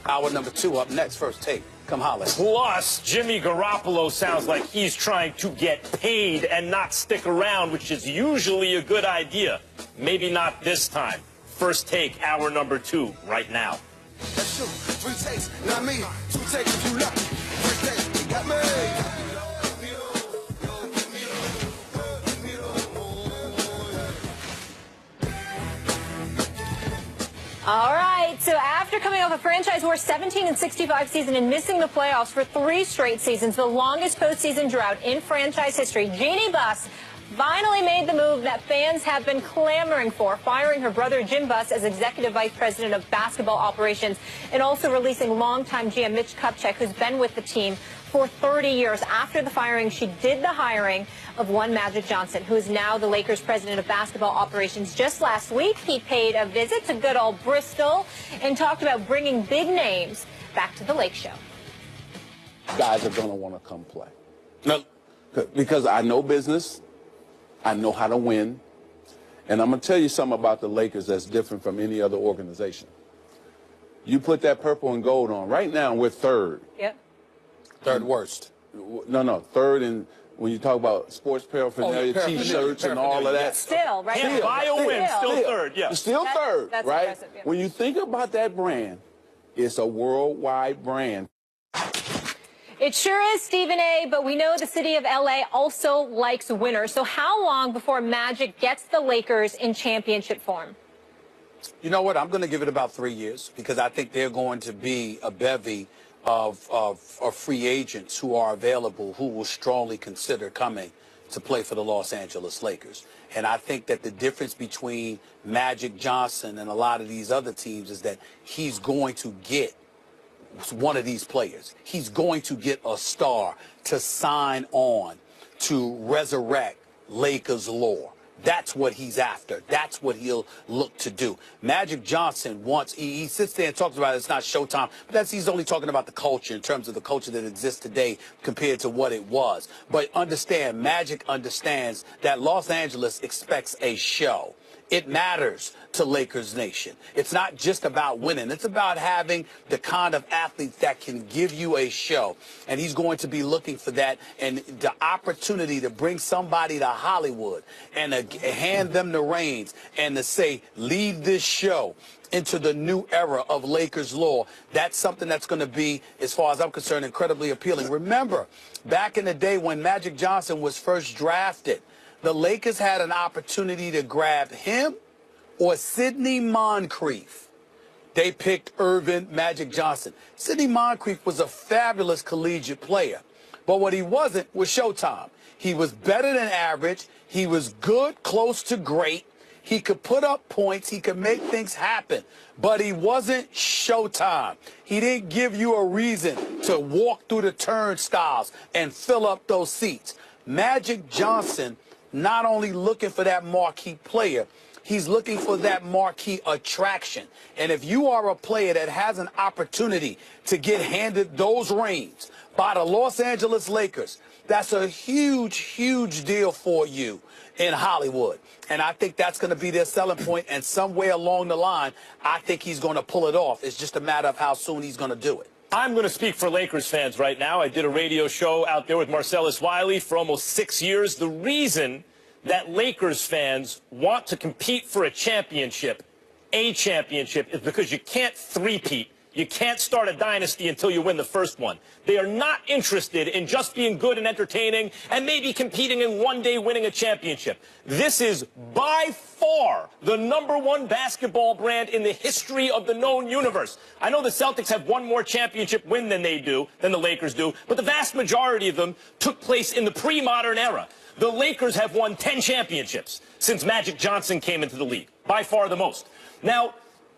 Hour number 2 up next. First Take. Come holler. Plus, Jimmy Garoppolo sounds like he's trying to get paid and not stick around, which is usually a good idea. Maybe not this time. First Take, hour number 2, right now. That's true. 3 takes, not me. 2 takes if you lucky. First take, you got me. All right, so after coming off a franchise worst 17-65 season and missing the playoffs for 3 straight seasons, the longest postseason drought in franchise history, Jeannie Buss finally made the move that fans have been clamoring for, firing her brother Jim Buss as Executive Vice President of Basketball Operations and also releasing longtime GM Mitch Kupchak, who's been with the team for 30 years. After the firing, she did the hiring of one Magic Johnson, who is now the Lakers President of Basketball Operations. Just last week, he paid a visit to good old Bristol and talked about bringing big names back to the Lake Show. Guys are going to want to come play. No, because I know business. I know how to win. And I'm going to tell you something about the Lakers that's different from any other organization. You put that purple and gold on. Right now, we're third. Yep. Third worst. No, third in when you talk about sports paraphernalia, T-shirts and all of that. Still, right? Can't buy a win, still third, yeah. Still third, that's right? impressive, yeah. When you think about that brand, it's a worldwide brand. It sure is, Stephen A., but we know the city of L.A. also likes winners. So how long before Magic gets the Lakers in championship form? You know what? I'm going to give it about 3 years because I think they're going to be a bevy of free agents who are available who will strongly consider coming to play for the Los Angeles Lakers. And I think that the difference between Magic Johnson and a lot of these other teams is that he's going to get one of these players. He's going to get a star to sign on to resurrect Lakers lore. That's what he's after. That's what he'll look to do. Magic Johnson wants, he sits there and talks about it's not Showtime, but he's only talking about the culture in terms of the culture that exists today compared to what it was. But understand, Magic understands that Los Angeles expects a show. It matters to Lakers Nation. It's not just about winning. It's about having the kind of athletes that can give you a show. And he's going to be looking for that and the opportunity to bring somebody to Hollywood and hand them the reins and to say, lead this show into the new era of Lakers lore. That's something that's going to be, as far as I'm concerned, incredibly appealing. Remember, back in the day when Magic Johnson was first drafted, the Lakers had an opportunity to grab him or Sidney Moncrief. They picked Irvin Magic Johnson. Sidney Moncrief was a fabulous collegiate player, but what he wasn't was Showtime. He was better than average. He was good, close to great. He could put up points. He could make things happen, but he wasn't Showtime. He didn't give you a reason to walk through the turnstiles and fill up those seats. Magic Johnson not only looking for that marquee player, he's looking for that marquee attraction. And if you are a player that has an opportunity to get handed those reins by the Los Angeles Lakers, that's a huge, huge deal for you in Hollywood. And I think that's going to be their selling point. And somewhere along the line, I think he's going to pull it off. It's just a matter of how soon he's going to do it. I'm going to speak for Lakers fans right now. I did a radio show out there with Marcellus Wiley for almost 6 years. The reason that Lakers fans want to compete for a championship is because you can't three-peat. You can't start a dynasty until you win the first one. They are not interested in just being good and entertaining and maybe competing and one day winning a championship. This is by far the #1 basketball brand in the history of the known universe. I know the Celtics have one more championship win than the Lakers do, but the vast majority of them took place in the pre-modern era. The Lakers have won 10 championships since Magic Johnson came into the league, by far the most. Now,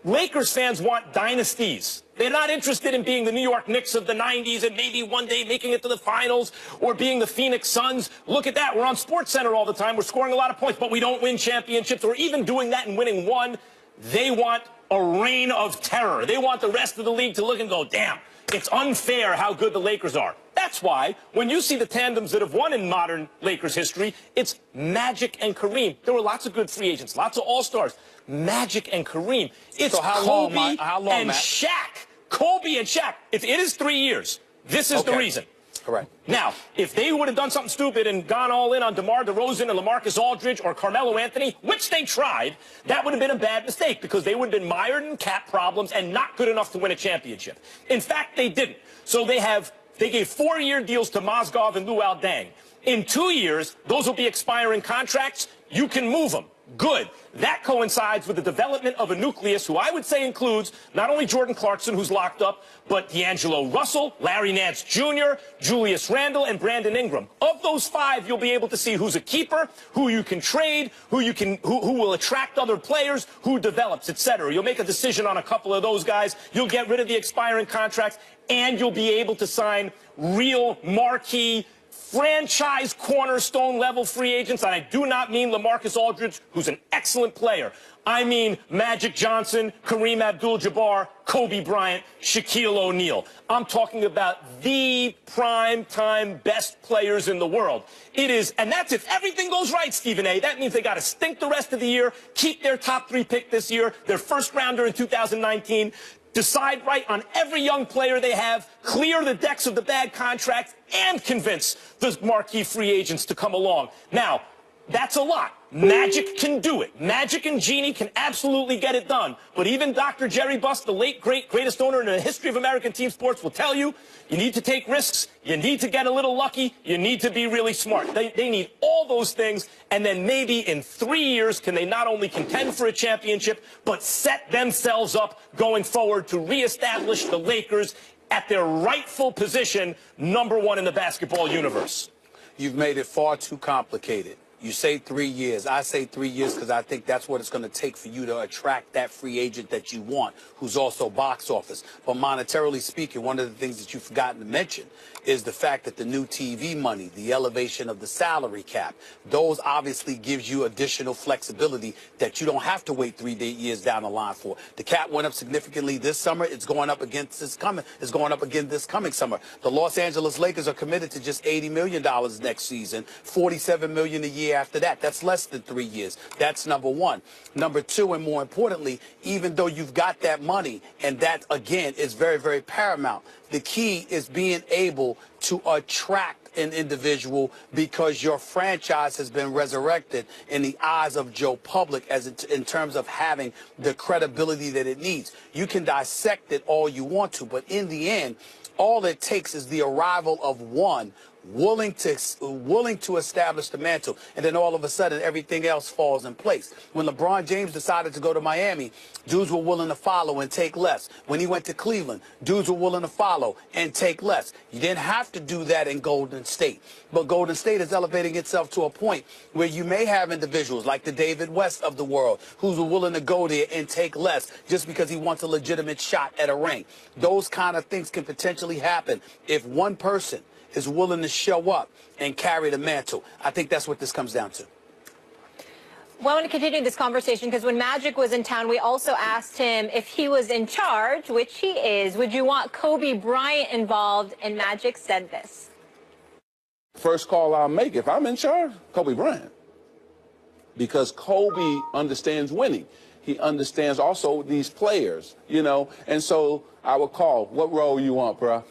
Lakers fans want dynasties. They're not interested in being the New York Knicks of the 90s and maybe one day making it to the finals or being the Phoenix Suns. Look at that. We're on SportsCenter all the time. We're scoring a lot of points, but we don't win championships or even doing that and winning one. They want a reign of terror. They want the rest of the league to look and go, damn, it's unfair how good the Lakers are. That's why when you see the tandems that have won in modern Lakers history, it's Magic and Kareem. There were lots of good free agents, lots of all-stars. Magic and Kareem. It's So how Kobe long, and Matt? Shaq Kobe and Shaq, it is 3 years. This is the reason. Correct. Now, if they would have done something stupid and gone all in on DeMar DeRozan and LaMarcus Aldridge or Carmelo Anthony, which they tried, that would have been a bad mistake because they would have been mired in cap problems and not good enough to win a championship. In fact, they didn't. So they gave 4-year deals to Mozgov and Luol Deng. In 2 years, those will be expiring contracts. You can move them. Good. That coincides with the development of a nucleus who I would say includes not only Jordan Clarkson, who's locked up, but D'Angelo Russell, Larry Nance Jr., Julius Randle, and Brandon Ingram. Of those 5, you'll be able to see who's a keeper, who you can trade, who will attract other players, who develops, etc. You'll make a decision on a couple of those guys. You'll get rid of the expiring contracts, and you'll be able to sign real marquee franchise cornerstone level free agents, and I do not mean LaMarcus Aldridge, who's an excellent player. I mean Magic Johnson, Kareem Abdul-Jabbar, Kobe Bryant, Shaquille O'Neal. I'm talking about the prime-time best players in the world. It is, and that's if everything goes right, Stephen A. That means they got to stink the rest of the year, keep their top 3 pick this year, their first rounder in 2019, decide right on every young player they have, clear the decks of the bad contracts, and convince the marquee free agents to come along. Now, that's a lot. Magic can do it. Magic and Genie can absolutely get it done. But even Dr. Jerry Buss, the late, greatest owner in the history of American team sports, will tell you, you need to take risks, you need to get a little lucky, you need to be really smart. They need all those things, and then maybe in 3 years can they not only contend for a championship, but set themselves up going forward to reestablish the Lakers at their rightful position, #1 in the basketball universe. You've made it far too complicated. You say 3 years. I say 3 years because I think that's what it's going to take for you to attract that free agent that you want, who's also box office. But monetarily speaking, one of the things that you've forgotten to mention is the fact that the new TV money, the elevation of the salary cap, those obviously gives you additional flexibility that you don't have to wait 3 years down the line for. The cap went up significantly this summer. It's going up again this coming summer. The Los Angeles Lakers are committed to just $80 million next season, $47 million a year after that. That's less than 3 years. That's number one. Number two, and more importantly, even though you've got that money, and that, again, is very, very paramount, the key is being able to attract an individual because your franchise has been resurrected in the eyes of Joe Public in terms of having the credibility that it needs. You can dissect it all you want to, but in the end, all it takes is the arrival of one willing to establish the mantle, and then all of a sudden everything else falls in place. When LeBron James decided to go to Miami, dudes were willing to follow and take less. When he went to Cleveland, dudes were willing to follow and take less. You didn't have to do that in Golden State, but Golden State is elevating itself to a point where you may have individuals like the David West of the world who's willing to go there and take less just because he wants a legitimate shot at a ring. Those kind of things can potentially happen if one person is willing to show up and carry the mantle. I think that's what this comes down to. Well, I want to continue this conversation because when Magic was in town, we also asked him if he was in charge, which he is. Would you want Kobe Bryant involved? And Magic said this. First call I'll make if I'm in charge, Kobe Bryant. Because Kobe understands winning. He understands also these players, you know. And so I would call, what role you want, bro?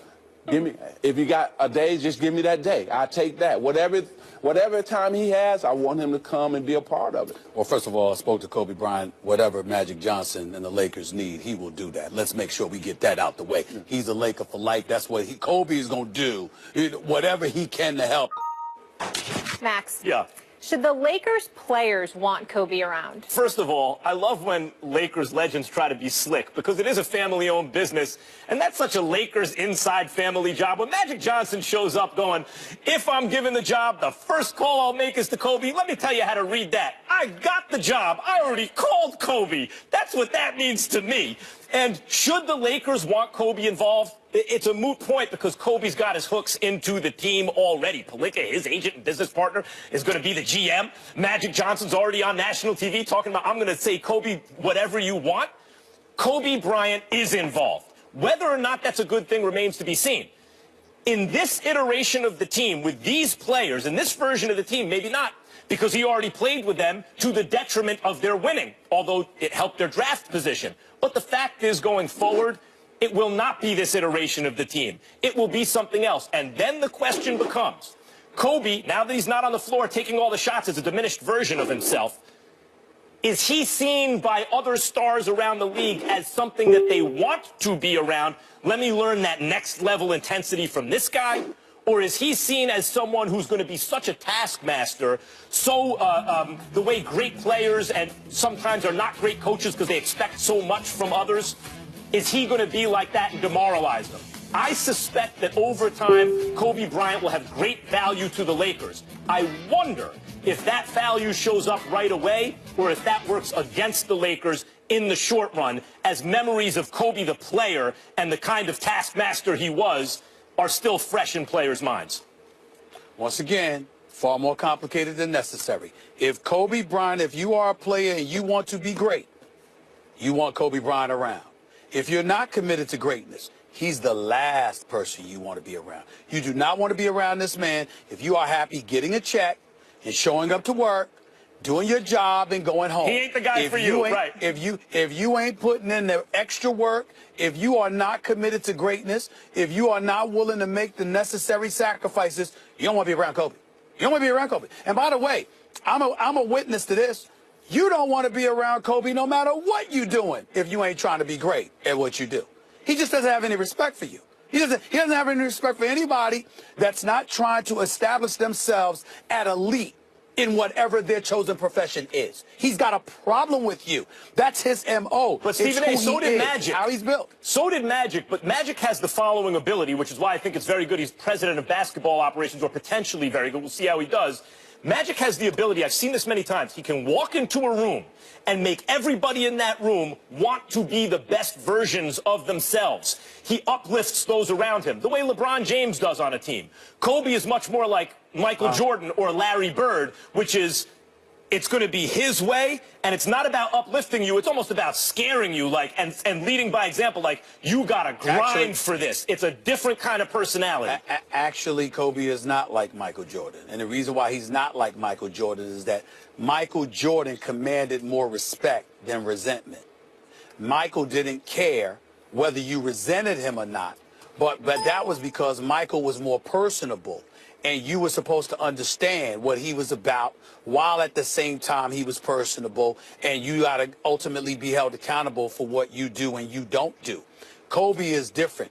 Give me, if you got a day, just give me that day. I'll take that. Whatever time he has, I want him to come and be a part of it. Well, first of all, I spoke to Kobe Bryant. Whatever Magic Johnson and the Lakers need, he will do that. Let's make sure we get that out the way. He's a Laker for life. That's what Kobe is going to do. Whatever he can to help. Max. Yeah. Should the Lakers players want Kobe around? First of all, I love when Lakers legends try to be slick because it is a family-owned business, and that's such a Lakers inside family job. When Magic Johnson shows up going, if I'm given the job, the first call I'll make is to Kobe. Let me tell you how to read that. I got the job. I already called Kobe. That's what that means to me. And should the Lakers want Kobe involved? It's a moot point because Kobe's got his hooks into the team already. Pelinka, his agent and business partner, is going to be the GM. Magic Johnson's already on national TV talking about, I'm going to say, Kobe, whatever you want. Kobe Bryant is involved. Whether or not that's a good thing remains to be seen. In this iteration of the team, with these players, in this version of the team, maybe not, because he already played with them to the detriment of their winning, although it helped their draft position. But the fact is, going forward, it will not be this iteration of the team. It will be something else. And then the question becomes, Kobe, now that he's not on the floor taking all the shots as a diminished version of himself, is he seen by other stars around the league as something that they want to be around? Let me learn that next level intensity from this guy. Or is he seen as someone who's going to be such a taskmaster, the way great players and sometimes are not great coaches because they expect so much from others? Is he going to be like that and demoralize them? I suspect that over time, Kobe Bryant will have great value to the Lakers. I wonder if that value shows up right away or if that works against the Lakers in the short run, as memories of Kobe the player and the kind of taskmaster he was are still fresh in players' minds. Once again, far more complicated than necessary. If Kobe Bryant, if you are a player and you want to be great, you want Kobe Bryant around. If you're not committed to greatness, he's the last person you want to be around. You do not want to be around this man if you are happy getting a check and showing up to work, doing your job and going home. He ain't the guy for you, right? If you ain't putting in the extra work, if you are not committed to greatness, if you are not willing to make the necessary sacrifices, you don't want to be around Kobe. You don't want to be around Kobe. And by the way, I'm a witness to this. You don't want to be around Kobe no matter what you're doing if you ain't trying to be great at what you do. He just doesn't have any respect for you. He doesn't have any respect for anybody that's not trying to establish themselves at elite in whatever their chosen profession is. He's got a problem with you. That's his M.O. But Stephen A., so did Magic. How he's built. So did Magic, but Magic has the following ability, which is why I think it's very good. He's president of basketball operations, or potentially very good. We'll see how he does. Magic has the ability, I've seen this many times, he can walk into a room and make everybody in that room want to be the best versions of themselves. He uplifts those around him, the way LeBron James does on a team. Kobe is much more like Michael Jordan or Larry Bird, which is, it's going to be his way, and it's not about uplifting you. It's almost about scaring you, and leading by example, like, you got to grind for this. It's a different kind of personality. Actually, Kobe is not like Michael Jordan. And the reason why he's not like Michael Jordan is that Michael Jordan commanded more respect than resentment. Michael didn't care whether you resented him or not, but that was because Michael was more personable. And you were supposed to understand what he was about, while at the same time he was personable, and you got to ultimately be held accountable for what you do and you don't do. Kobe is different.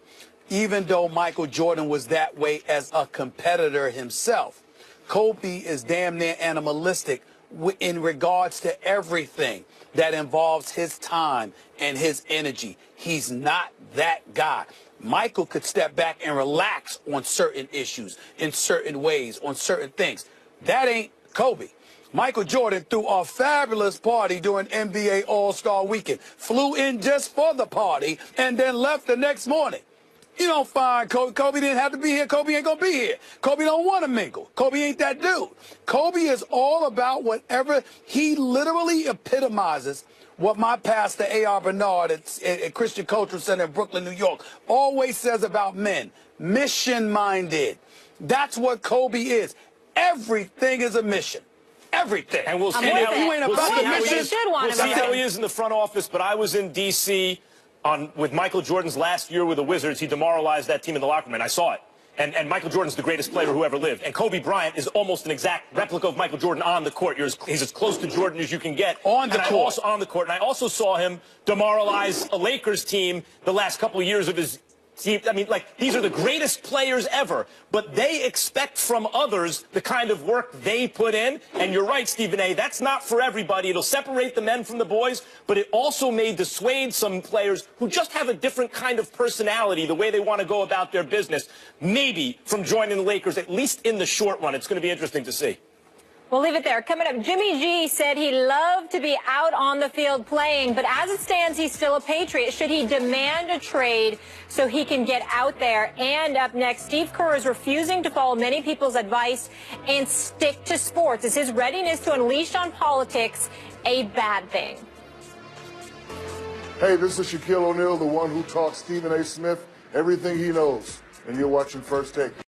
Even though Michael Jordan was that way as a competitor himself, Kobe is damn near animalistic in regards to everything that involves his time and his energy. He's not that guy. Michael could step back and relax on certain issues, in certain ways, on certain things. That ain't Kobe. Michael Jordan threw a fabulous party during NBA All-Star Weekend, flew in just for the party, and then left the next morning. You don't find Kobe. Kobe didn't have to be here. Kobe ain't going to be here. Kobe don't want to mingle. Kobe ain't that dude. Kobe is all about whatever. He literally epitomizes what my pastor, A.R. Bernard, at Christian Cultural Center in Brooklyn, New York, always says about men. Mission-minded. That's what Kobe is. Everything is a mission. Everything. And we'll see how he ain't about the mission. We'll see how he is in the front office, but I was in D.C. with Michael Jordan's last year with the Wizards. He demoralized that team in the locker room, and I saw it. And Michael Jordan's the greatest player who ever lived. And Kobe Bryant is almost an exact replica of Michael Jordan on the court. He's as close to Jordan as you can get. On the court. And I also saw him demoralize a Lakers team the last couple of years of his team. I mean, like, these are the greatest players ever, but they expect from others the kind of work they put in. And you're right, Stephen A., that's not for everybody. It'll separate the men from the boys, but it also may dissuade some players who just have a different kind of personality, the way they want to go about their business, maybe from joining the Lakers, at least in the short run. It's going to be interesting to see. We'll leave it there. Coming up, Jimmy G said he'd love to be out on the field playing, but as it stands, he's still a Patriot. Should he demand a trade so he can get out there? And up next, Steve Kerr is refusing to follow many people's advice and stick to sports. Is his readiness to unleash on politics a bad thing? Hey, this is Shaquille O'Neal, the one who taught Stephen A. Smith everything he knows, and you're watching First Take.